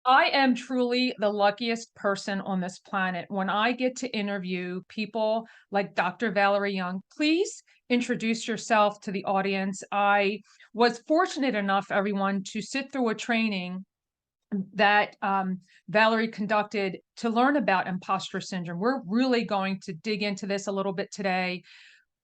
I am truly the luckiest person on this planet when I get to interview people like Dr. Valerie Young. Please introduce yourself to the audience. I was fortunate enough, everyone, to sit through a training that Valerie conducted to learn about imposter syndrome. We're really going to dig into this a little bit today,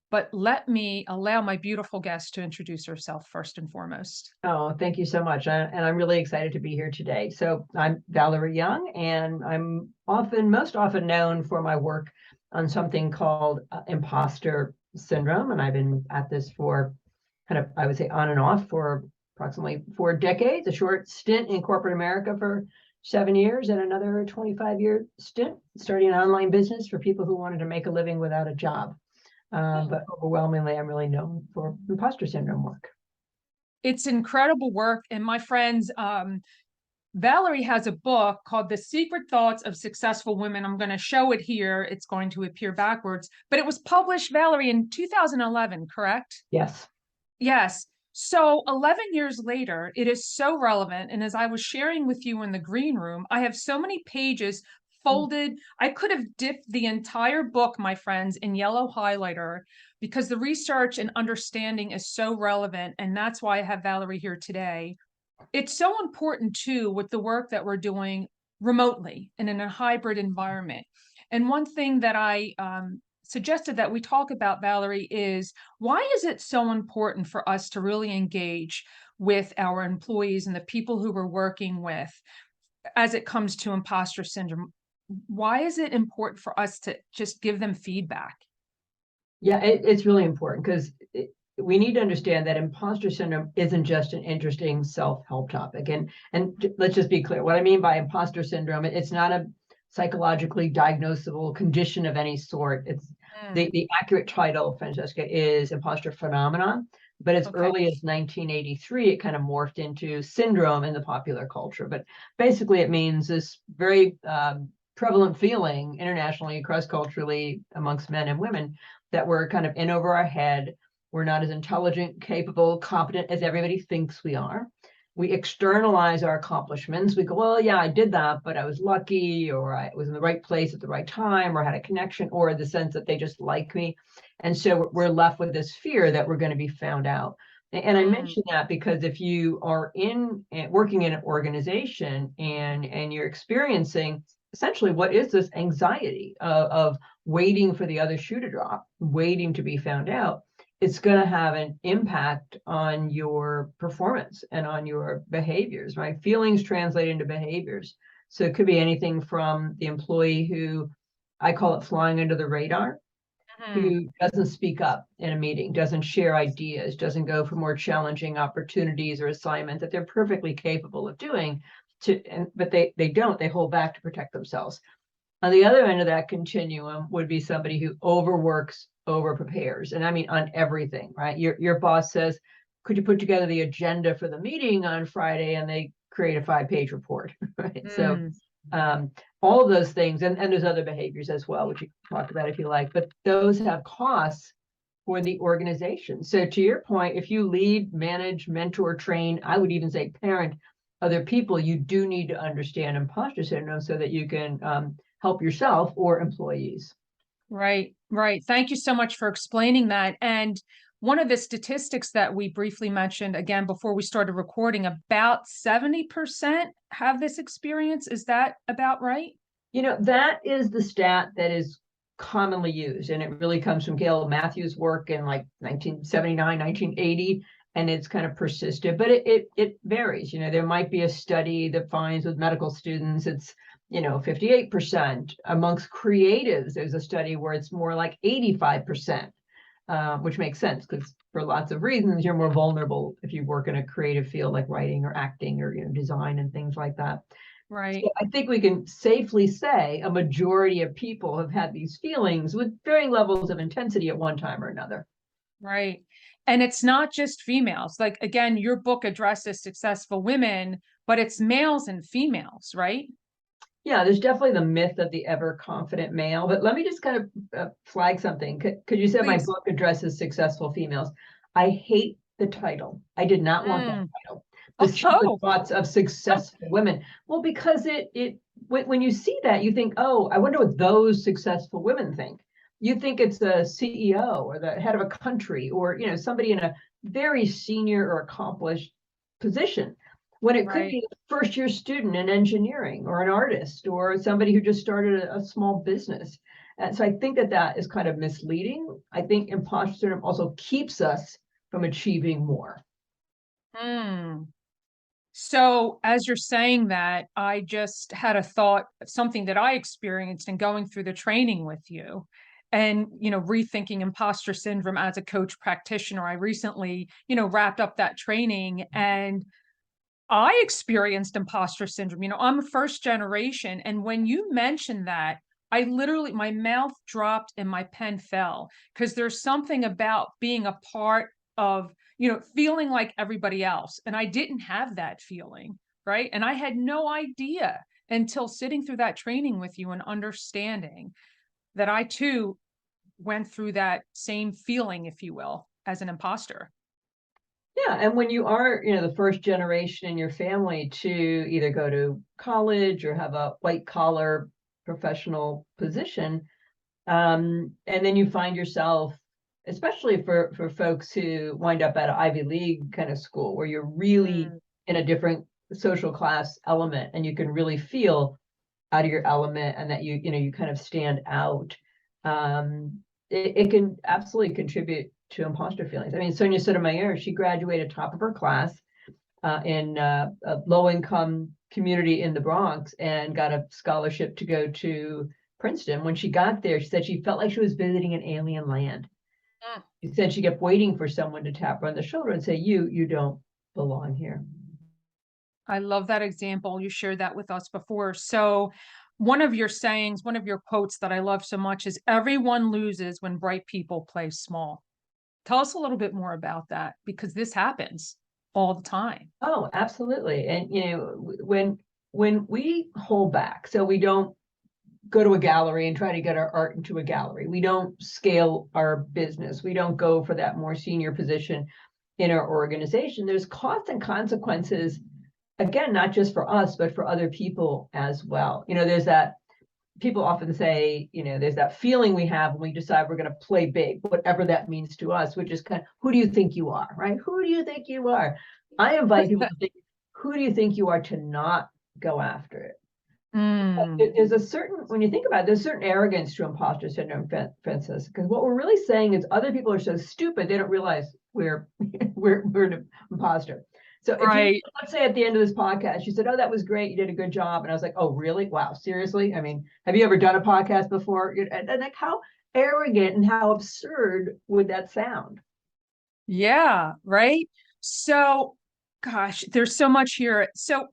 but let me allow my beautiful guest to introduce herself first and foremost. Oh, thank you so much. And I'm really excited to be here today. So I'm Valerie Young, and I'm most often known for my work on something called imposter syndrome. And I've been at this for I would say on and off for approximately 4 decades, a short stint in corporate America for 7 years, and another 25-year stint starting an online business for people who wanted to make a living without a job. But overwhelmingly, I'm really known for imposter syndrome work. It's incredible work. And my friends, Valerie has a book called The Secret Thoughts of Successful Women. I'm going to show it here. It's going to appear backwards, but it was published, Valerie, in 2011, correct? Yes. Yes. So 11 years later, it is so relevant. And as I was sharing with you in the green room, I have so many pages folded. I could have dipped the entire book, my friends, in yellow highlighter because the research and understanding is so relevant. And that's why I have Valerie here today. It's so important too with the work that we're doing remotely and in a hybrid environment. And one thing that I suggested that we talk about, Valerie, is why is it so important for us to really engage with our employees and the people who we're working with as it comes to imposter syndrome? Why is it important for us to just give them feedback? Yeah, it's really important because we need to understand that imposter syndrome isn't just an interesting self-help topic. And let's just be clear. What I mean by imposter syndrome, it's not a psychologically diagnosable condition of any sort. It's the accurate title, Francesca, is imposter phenomenon. But as early as 1983, it kind of morphed into syndrome in the popular culture. But basically, it means this very prevalent feeling internationally, cross-culturally, amongst men and women, that we're kind of in over our head. We're not as intelligent, capable, competent as everybody thinks we are. We externalize our accomplishments. We go, well, yeah, I did that, but I was lucky, or I was in the right place at the right time, or had a connection, or the sense that they just like me. And so we're left with this fear that we're going to be found out. And I mention that because if you are working in an organization and you're experiencing essentially what is this anxiety of waiting for the other shoe to drop, waiting to be found out, it's going to have an impact on your performance and on your behaviors, right? Feelings translate into behaviors. So it could be anything from the employee who, I call it flying under the radar, who doesn't speak up in a meeting, doesn't share ideas, doesn't go for more challenging opportunities or assignments that they're perfectly capable of doing, but they don't, they hold back to protect themselves. On the other end of that continuum would be somebody who overworks, over prepares. And I mean, on everything, right? Your boss says, could you put together the agenda for the meeting on Friday? And they create a 5-page report, right? So all of those things, and there's other behaviors as well, which you can talk about if you like, but those have costs for the organization. So to your point, if you lead, manage, mentor, train, I would even say parent other people, you do need to understand imposter syndrome so that you can help yourself or employees. Right, right. Thank you so much for explaining that. And one of the statistics that we briefly mentioned again before we started recording, about 70% have this experience. Is that about right? You know, that is the stat that is commonly used, and it really comes from Gail Matthews' work in like 1979, 1980, and it's kind of persisted, but it varies. You know, there might be a study that finds with medical students, it's 58%. Amongst creatives, there's a study where it's more like 85%, which makes sense because for lots of reasons, you're more vulnerable if you work in a creative field like writing or acting or design and things like that. Right. So I think we can safely say a majority of people have had these feelings with varying levels of intensity at one time or another. Right. And it's not just females. Like, again, your book addresses successful women, but it's males and females, right? Yeah, there's definitely the myth of the ever confident male, but let me just kind of flag something. Could you say my book addresses successful females? I hate the title. I did not want that title the secret Oh, thoughts of successful women. Well, because when you see that, you think, oh, I wonder what those successful women think. You think it's the CEO or the head of a country, or somebody in a very senior or accomplished position, when it could right. be a first-year student in engineering, or an artist, or somebody who just started a small business. And so I think that is kind of misleading. I think imposter syndrome also keeps us from achieving more. Hmm. So as you're saying that, I just had a thought of something that I experienced in going through the training with you and, rethinking imposter syndrome as a coach practitioner. I recently, wrapped up that training and I experienced imposter syndrome. I'm a first generation. And when you mentioned that, I literally, my mouth dropped and my pen fell because there's something about being a part of, feeling like everybody else. And I didn't have that feeling. Right. And I had no idea until sitting through that training with you and understanding that I too went through that same feeling, if you will, as an imposter. Yeah, and when you are, the first generation in your family to either go to college or have a white collar professional position, and then you find yourself, especially for folks who wind up at an Ivy League kind of school, where you're really Mm, in a different social class element, and you can really feel out of your element, and that you kind of stand out. It can absolutely contribute to imposter feelings. I mean, Sonia Sotomayor, she graduated top of her class in a low-income community in the Bronx, and got a scholarship to go to Princeton. When she got there, she said she felt like she was visiting an alien land. mm. She said she kept waiting for someone to tap her on the shoulder and say, you don't belong here. I love that example. You shared that with us before. So, one of your sayings, one of your quotes that I love so much is everyone loses when bright people play small. Tell us a little bit more about that because this happens all the time. Oh, absolutely. And when we hold back, so we don't go to a gallery and try to get our art into a gallery, we don't scale our business, we don't go for that more senior position in our organization, there's costs and consequences, again, not just for us, but for other people as well. There's that, people often say, there's that feeling we have when we decide we're going to play big, whatever that means to us, which is kind of, who do you think you are, right? Who do you think you are? I invite people to think, who do you think you are, to not go after it. Mm, There's a certain, when you think about it, there's a certain arrogance to imposter syndrome, Francis, because what we're really saying is other people are so stupid, they don't realize we're we're an imposter. So if you, right. let's say at the end of this podcast, you said, oh, that was great, you did a good job. And I was like, oh, really? Wow, seriously? I mean, have you ever done a podcast before? And like, how arrogant and how absurd would that sound? Yeah, right. So, gosh, there's so much here. So,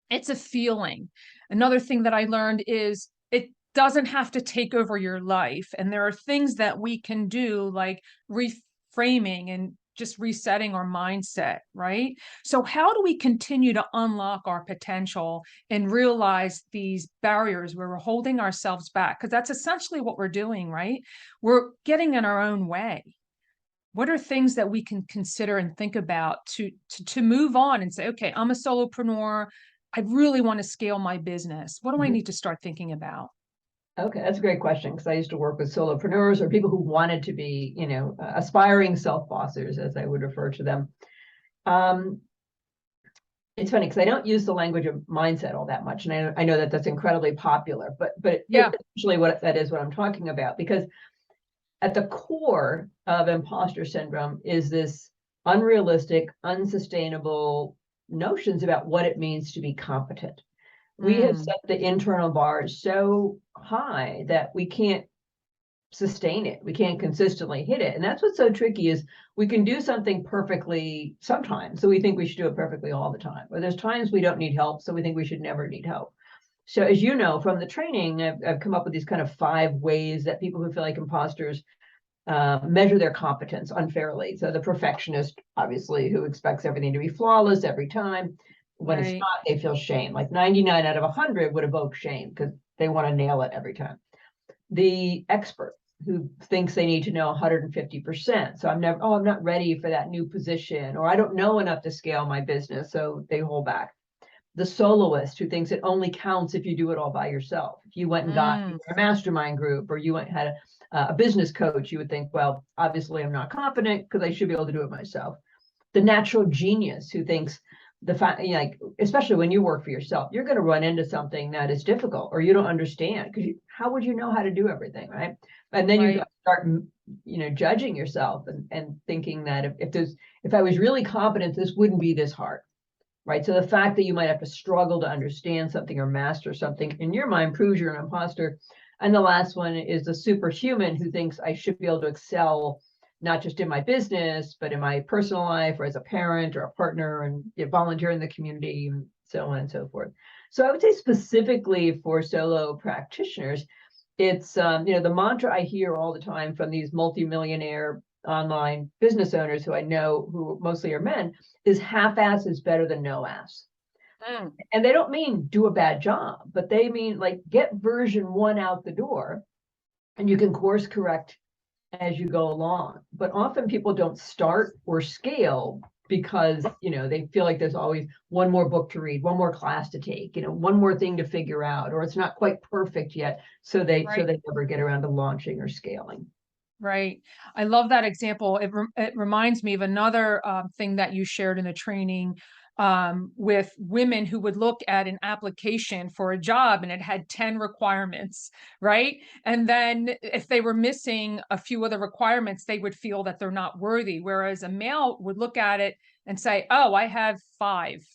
it's a feeling. Another thing that I learned is it doesn't have to take over your life. And there are things that we can do, like reframing and just resetting our mindset, right? So, how do we continue to unlock our potential and realize these barriers where we're holding ourselves back? Because that's essentially what we're doing, right? We're getting in our own way. What are things that we can consider and think about to move on and say, okay, I'm a solopreneur. I really want to scale my business. What do I Mhm. need to start thinking about? Okay, that's a great question, because I used to work with solopreneurs, or people who wanted to be, aspiring self-bossers, as I would refer to them. Um, it's funny because I don't use the language of mindset all that much, and I know that that's incredibly popular, but Yeah. essentially what that is, what I'm talking about, because at the core of imposter syndrome is this unrealistic, unsustainable notions about what it means to be competent. We have Mm, set the internal bars so high that we can't sustain it. We can't consistently hit it. And that's what's so tricky, is we can do something perfectly sometimes, so we think we should do it perfectly all the time. Or there's times we don't need help, so we think we should never need help. So as you know from the training, I've come up with these kind of 5 ways that people who feel like imposters measure their competence unfairly. So the perfectionist, obviously, who expects everything to be flawless every time. When it's right. not, they feel shame. Like 99 out of 100 would evoke shame because they want to nail it every time. The expert, who thinks they need to know 150%. So I'm not ready for that new position, or I don't know enough to scale my business, so they hold back. The soloist who thinks it only counts if you do it all by yourself. If you went and got a mastermind group, or you went and had a business coach, you would think, well, obviously I'm not confident because I should be able to do it myself. The natural genius who thinks the fact, like, especially when you work for yourself, you're going to run into something that is difficult or you don't understand, because how would you know how to do everything, right? And then you start, judging yourself and thinking that if I was really competent, this wouldn't be this hard. Right. So the fact that you might have to struggle to understand something or master something in your mind proves you're an imposter. And the last one is the superhuman who thinks I should be able to excel, not just in my business, but in my personal life, or as a parent or a partner, and volunteer in the community, and so on and so forth. So I would say specifically for solo practitioners, it's, the mantra I hear all the time from these multimillionaire online business owners who I know, who mostly are men, is half-ass is better than no ass. And they don't mean do a bad job, but they mean like get version 1 out the door, and you can course correct as you go along. But often people don't start or scale because they feel like there's always one more book to read, one more class to take, one more thing to figure out, or it's not quite perfect yet, so they never get around to launching or scaling. Right. I love that example. It reminds me of another thing that you shared in the training with women who would look at an application for a job and it had 10 requirements, right? And then if they were missing a few other requirements, they would feel that they're not worthy. Whereas a male would look at it and say, oh, I have 5.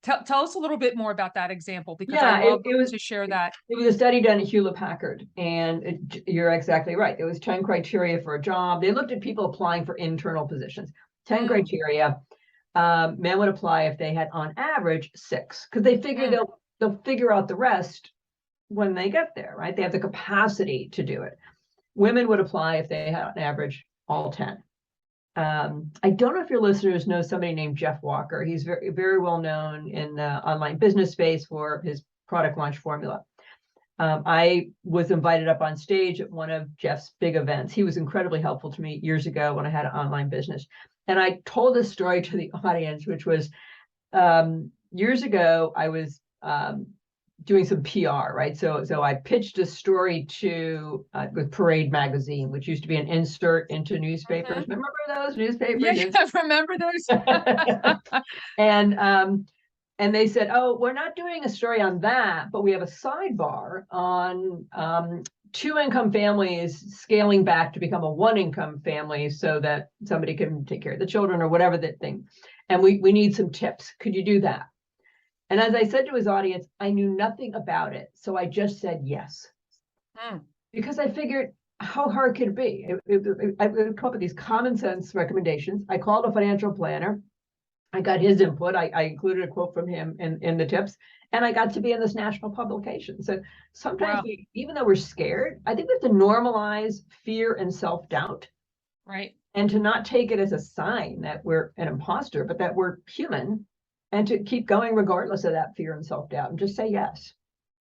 Tell us a little bit more about that example, because I love to share that. It was a study done at Hewlett Packard, and you're exactly right. There was 10 criteria for a job. They looked at people applying for internal positions. 10 criteria. Men would apply if they had, on average, 6, because they figure they'll figure out the rest when they get there, right? They have the capacity to do it. Women would apply if they had, on average, all 10. I don't know if your listeners know somebody named Jeff Walker. He's very, very well known in the online business space for his product launch formula. I was invited up on stage at one of Jeff's big events. He was incredibly helpful to me years ago when I had an online business. And I told this story to the audience, which was years ago, I was doing some PR, right? So I pitched a story to with Parade magazine, which used to be an insert into newspapers. Remember those newspapers? Yeah, I remember those. And they said, oh, we're not doing a story on that, but we have a sidebar on 2-income families scaling back to become a 1-income family so that somebody can take care of the children or whatever that thing. And we need some tips. Could you do that? And as I said to his audience, I knew nothing about it. So I just said yes. Because I figured, how hard could it be? I would come up with these common sense recommendations. I called a financial planner. I got his input. I included a quote from him in the tips, and I got to be in this national publication. So sometimes even though we're scared, I think we have to normalize fear and self-doubt. Right. And to not take it as a sign that we're an imposter, but that we're human, and to keep going regardless of that fear and self-doubt, and just say yes.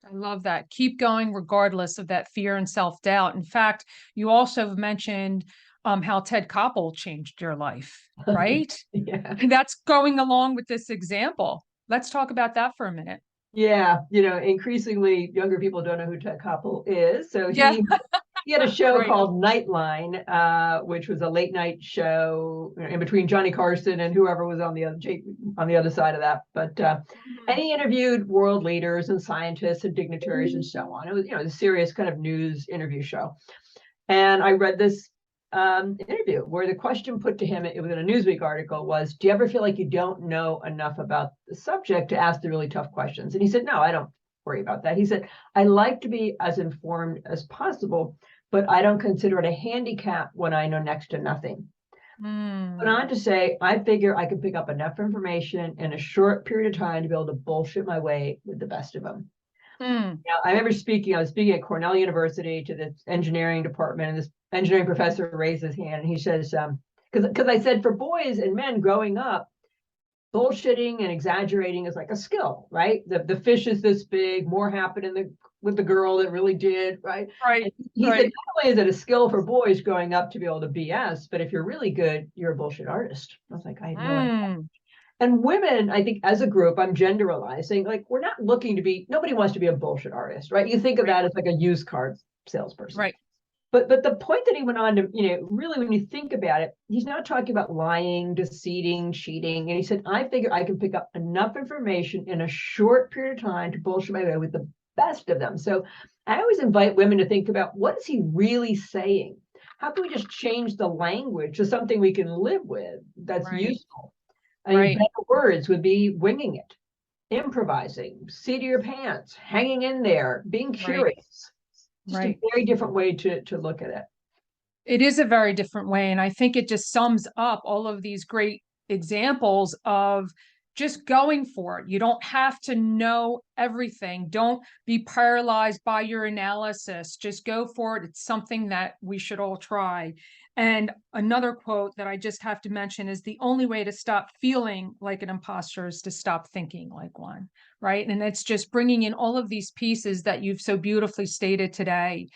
I love that. Keep going regardless of that fear and self-doubt. In fact, you also mentioned how Ted Koppel changed your life, right? Yeah. And that's going along with this example. Let's talk about that for a minute. Yeah. Increasingly younger people don't know who Ted Koppel is. So he had a show called Nightline, which was a late night show in between Johnny Carson and whoever was on the other side of that. But and he interviewed world leaders and scientists and dignitaries and so on. It was, a serious kind of news interview show. And I read this interview where the question put to him, it was in a Newsweek article, was, do you ever feel like you don't know enough about the subject to ask the really tough questions? And he said, no, I don't worry about that. He said, I like to be as informed as possible, but I don't consider it a handicap when I know next to nothing. Went on to say, I figure I can pick up enough information in a short period of time to be able to bullshit my way with the best of them. I remember I was speaking at Cornell University to the engineering department, and this engineering professor raised his hand and he says, because I said for boys and men growing up, bullshitting and exaggerating is like a skill, right? The fish is this big, more happen in the with the girl that really did, right? Right. And he said, Right. not only is it a skill for boys growing up to be able to BS, but if you're really good, you're a bullshit artist. I was like, I had no idea. Mm, And women, I think as a group, I'm generalizing, like we're not looking to be, nobody wants to be a bullshit artist, right? You think of right. that as like a used car salesperson. Right. But the point that he went on to, really when you think about it, he's not talking about lying, deceiving, cheating. And he said, I figure I can pick up enough information in a short period of time to bullshit my way with the best of them. So I always invite women to think about, what is he really saying? How can we just change the language to something we can live with that's Right. useful? I mean, Right. better words would be winging it, improvising, seat of your pants, hanging in there, being Right. curious. Just a Right. very different way to look at it. It is a very different way. And I think it just sums up all of these great examples of just going for it. You don't have to know everything. Don't be paralyzed by your analysis. Just go for it. It's something that we should all try. And another quote that I just have to mention is, the only way to stop feeling like an imposter is to stop thinking like one, right? And it's just bringing in all of these pieces that you've so beautifully stated today.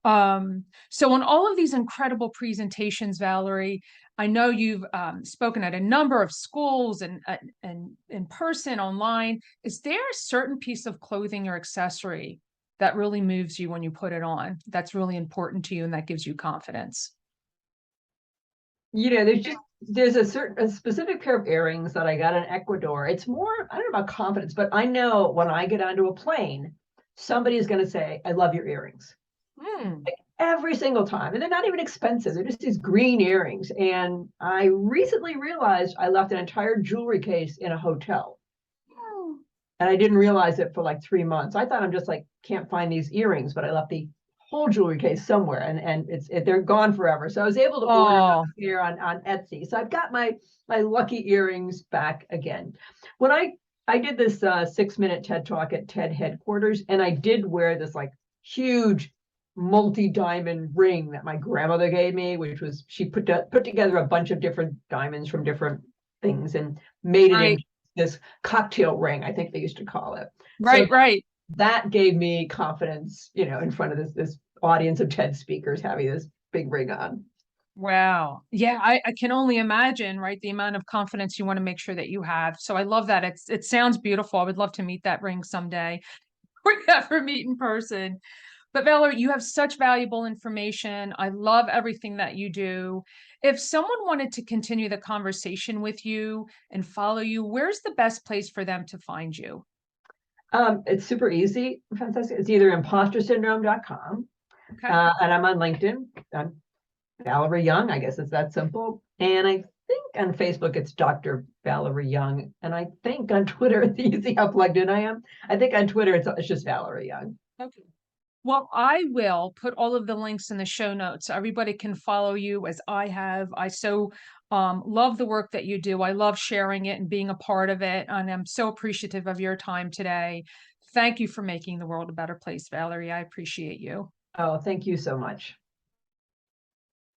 So on all of these incredible presentations, Valerie, I know you've spoken at a number of schools and in person, online. Is there a certain piece of clothing or accessory that really moves you when you put it on, that's really important to you and that gives you confidence? There's a specific pair of earrings that I got in Ecuador. It's more, I don't know about confidence, but I know when I get onto a plane, somebody is going to say, I love your earrings. Hmm. Every single time. And they're not even expensive. They're just these green earrings. And I recently realized I left an entire jewelry case in a hotel. And I didn't realize it for like 3 months. I thought I'm just like, can't find these earrings, but I left the whole jewelry case somewhere, and they're gone forever. So I was able to order Oh, here on Etsy. So I've got my lucky earrings back again. When I did this 6-minute TED talk at TED headquarters, and I did wear this like huge multi-diamond ring that my grandmother gave me, which was, she put together a bunch of different diamonds from different things and made it right, into this cocktail ring, I think they used to call it. So right, right. that gave me confidence, in front of this audience of TED speakers, having this big ring on. Wow. Yeah, I can only imagine, right? The amount of confidence you want to make sure that you have. So I love that. It sounds beautiful. I would love to meet that ring someday. We never meet in person. But Valerie, you have such valuable information. I love everything that you do. If someone wanted to continue the conversation with you and follow you, where's the best place for them to find you? It's super easy, Francesca. It's either impostersyndrome.com, Okay. and I'm on LinkedIn. I'm Valerie Young. I guess it's that simple. And I think on Facebook it's Dr. Valerie Young. And I think on Twitter, you see how plugged in I am? I think on Twitter it's just Valerie Young. Okay. Well, I will put all of the links in the show notes so everybody can follow you as I have. I so love the work that you do. I love sharing it and being a part of it. And I'm so appreciative of your time today. Thank you for making the world a better place, Valerie. I appreciate you. Oh, thank you so much.